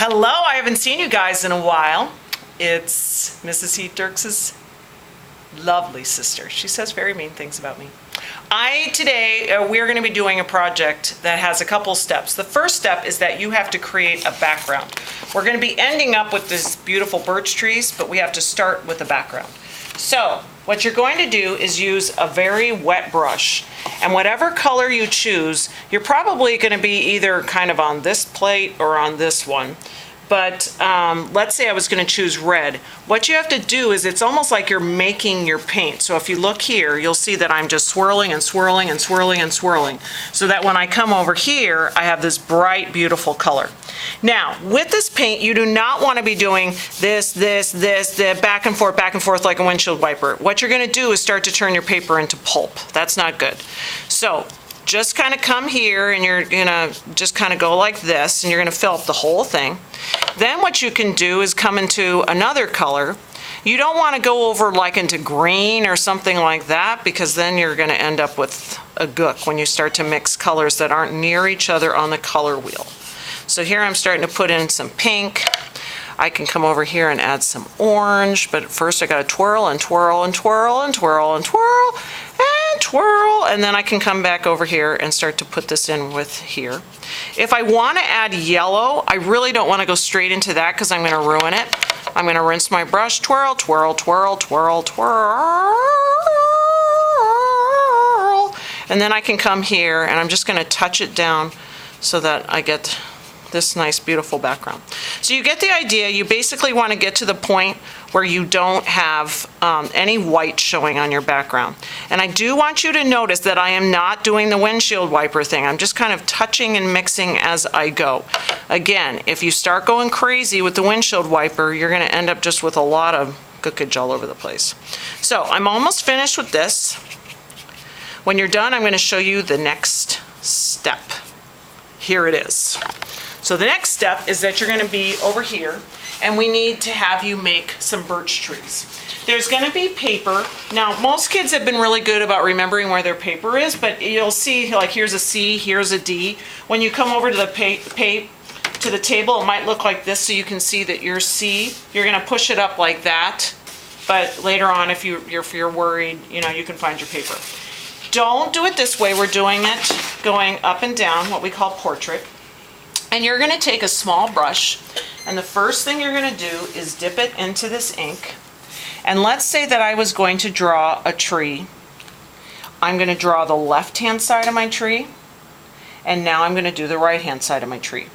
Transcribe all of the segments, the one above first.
Hello, I haven't seen you guys in a while. It's Mrs. Heath Dirks' lovely sister. She says very mean things about me. Today, we're going to be doing a project that has a couple steps. The first step is that you have to create a background. We're going to be ending up with these beautiful birch trees, but we have to start with a background. So, what you're going to do is use a very wet brush, and whatever color you choose, you're probably going to be either kind of on this plate or on this one. But let's say I was going to choose red. What you have to do is it's almost like you're making your paint. So if you look here, you'll see that I'm just swirling and swirling and swirling and swirling, so that when I come over here, I have this bright, beautiful color. Now, with this paint, you do not want to be doing this, back and forth like a windshield wiper. What you're going to do is start to turn your paper into pulp. That's not good. So just kind of come here and you're gonna just kind of go like this, and you're gonna fill up the whole thing. Then what you can do is come into another color. You don't want to go over like into green or something like that, because then you're going to end up with a gook when you start to mix colors that aren't near each other on the color wheel. So here I'm starting to put in some pink. I can come over here and add some orange, but first I got to twirl and twirl and twirl and twirl and twirl and twirl, and then I can come back over here and start to put this in with here. If I want to add yellow, I really don't want to go straight into that because I'm going to ruin it. I'm going to rinse my brush, twirl, twirl, twirl, twirl, twirl, and then I can come here and I'm just going to touch it down so that I get this nice, beautiful background. So you get the idea. You basically want to get to the point where you don't have any white showing on your background. And I do want you to notice that I am not doing the windshield wiper thing. I'm just kind of touching and mixing as I go. Again, if you start going crazy with the windshield wiper, you're going to end up just with a lot of gookage all over the place. So I'm almost finished with this. When you're done, I'm going to show you the next step. Here it is. So the next step is that you're going to be over here, and we need to have you make some birch trees. There's going to be paper. Now, most kids have been really good about remembering where their paper is, but you'll see, like, here's a C, here's a D. When you come over to the table, it might look like this, so you can see that your C, you're going to push it up like that. But later on, if you're worried, you can find your paper. Don't do it this way. We're doing it going up and down, what we call portrait. And you're going to take a small brush, and the first thing you're going to do is dip it into this ink. And let's say that I was going to draw a tree. I'm going to draw the left-hand side of my tree, and now I'm going to do the right-hand side of my tree.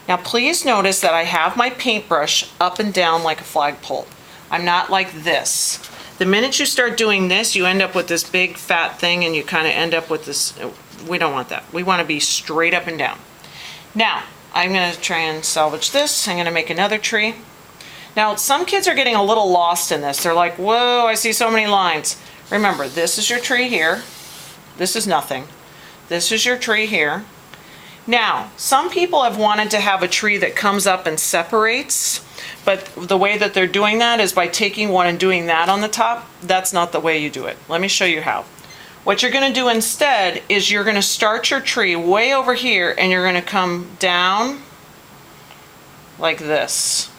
Now please notice that I have my paintbrush up and down like a flagpole. I'm not like this. The minute you start doing this, you end up with this big fat thing, and you kind of end up with this. We don't want that. We want to be straight up and down. Now, I'm going to try and salvage this. I'm going to make another tree. Now, some kids are getting a little lost in this. They're like, whoa, I see so many lines. Remember, this is your tree here. This is nothing. This is your tree here. Now, some people have wanted to have a tree that comes up and separates, but the way that they're doing that is by taking one and doing that on the top. That's not the way you do it. Let me show you how. What you're going to do instead is you're going to start your tree way over here, and you're going to come down like this.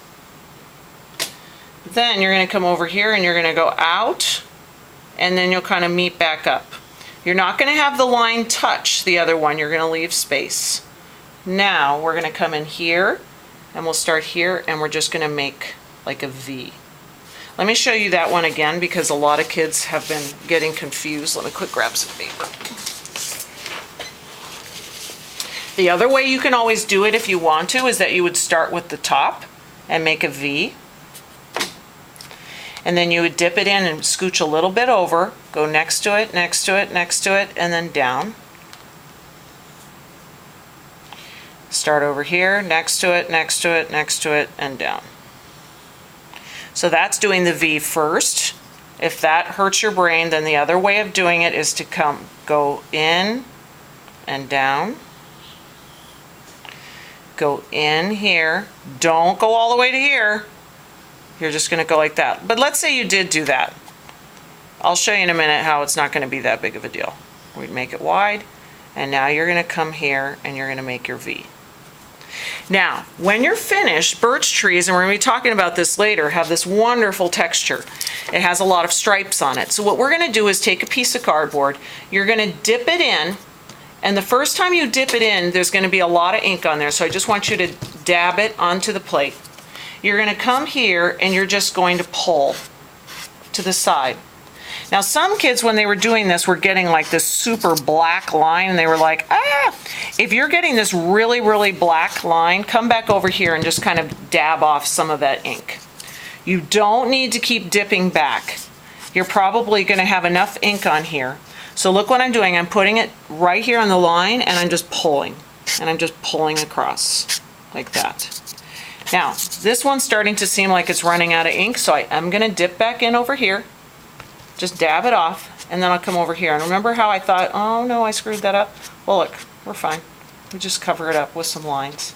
Then you're going to come over here and you're going to go out, and then you'll kind of meet back up. You're not going to have the line touch the other one. You're going to leave space. Now we're going to come in here, and we'll start here, and we're just going to make like a V. Let me show you that one again, because a lot of kids have been getting confused. Let me quick grab some paper. The other way you can always do it if you want to is that you would start with the top and make a V. And then you would dip it in and scooch a little bit over, go next to it, next to it, next to it, and then down. Start over here, next to it, next to it, next to it, and down. So that's doing the V first. If that hurts your brain, then the other way of doing it is to go in and down. Go in here. Don't go all the way to here. You're just going to go like that. But let's say you did do that. I'll show you in a minute how it's not going to be that big of a deal. We'd make it wide, and now you're going to come here and you're going to make your V. Now, when you're finished, birch trees, and we're going to be talking about this later, have this wonderful texture. It has a lot of stripes on it. So what we're going to do is take a piece of cardboard, you're going to dip it in, and the first time you dip it in, there's going to be a lot of ink on there, so I just want you to dab it onto the plate. You're going to come here and you're just going to pull to the side. Now some kids, when they were doing this, were getting like this super black line, and they were like, ah! If you're getting this really, really black line, come back over here and just kind of dab off some of that ink. You don't need to keep dipping back. You're probably going to have enough ink on here. So look what I'm doing. I'm putting it right here on the line, and I'm just pulling. And I'm just pulling across like that. Now, this one's starting to seem like it's running out of ink, so I am going to dip back in over here. Just dab it off, and then I'll come over here. And remember how I thought, oh no, I screwed that up? Well, look, we're fine. We just cover it up with some lines.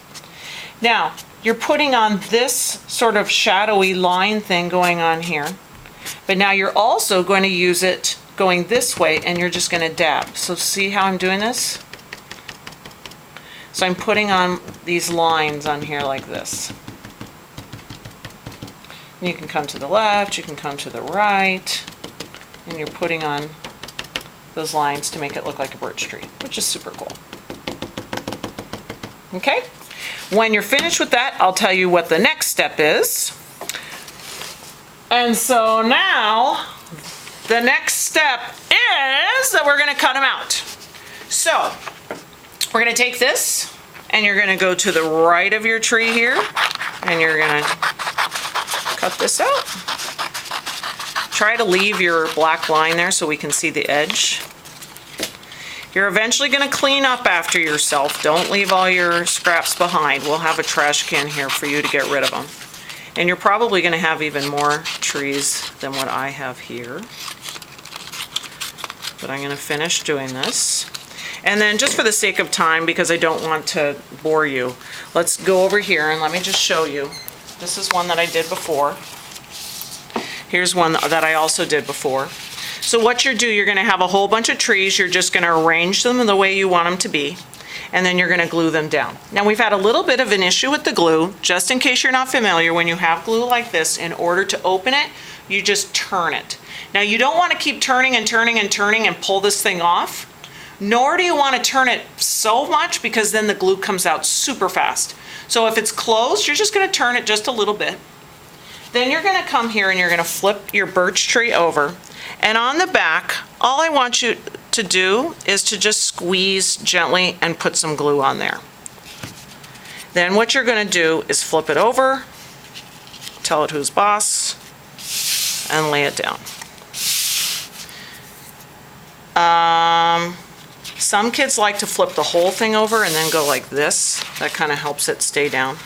Now, you're putting on this sort of shadowy line thing going on here, but now you're also going to use it going this way, and you're just going to dab. So see how I'm doing this? So I'm putting on these lines on here like this. And you can come to the left, you can come to the right, and you're putting on those lines to make it look like a birch tree, which is super cool. Okay? When you're finished with that, I'll tell you what the next step is. And so now, the next step is that we're going to cut them out. So, we're going to take this, and you're going to go to the right of your tree here, and you're going to cut this out. Try to leave your black line there so we can see the edge. You're eventually going to clean up after yourself. Don't leave all your scraps behind. We'll have a trash can here for you to get rid of them. And you're probably going to have even more trees than what I have here. But I'm going to finish doing this. And then just for the sake of time, because I don't want to bore you, let's go over here and let me just show you. This is one that I did before. Here's one that I also did before. So what you're going to have a whole bunch of trees. You're just going to arrange them in the way you want them to be. And then you're going to glue them down. Now we've had a little bit of an issue with the glue. Just in case you're not familiar, when you have glue like this, in order to open it, you just turn it. Now you don't want to keep turning and turning and turning and pull this thing off. Nor do you want to turn it so much, because then the glue comes out super fast. So if it's closed, you're just going to turn it just a little bit. Then you're going to come here and you're going to flip your birch tree over. And on the back, all I want you to do is to just squeeze gently and put some glue on there. Then what you're going to do is flip it over, tell it who's boss, and lay it down. Some kids like to flip the whole thing over and then go like this. That kind of helps it stay down.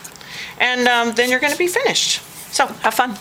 And then you're going to be finished. So have fun.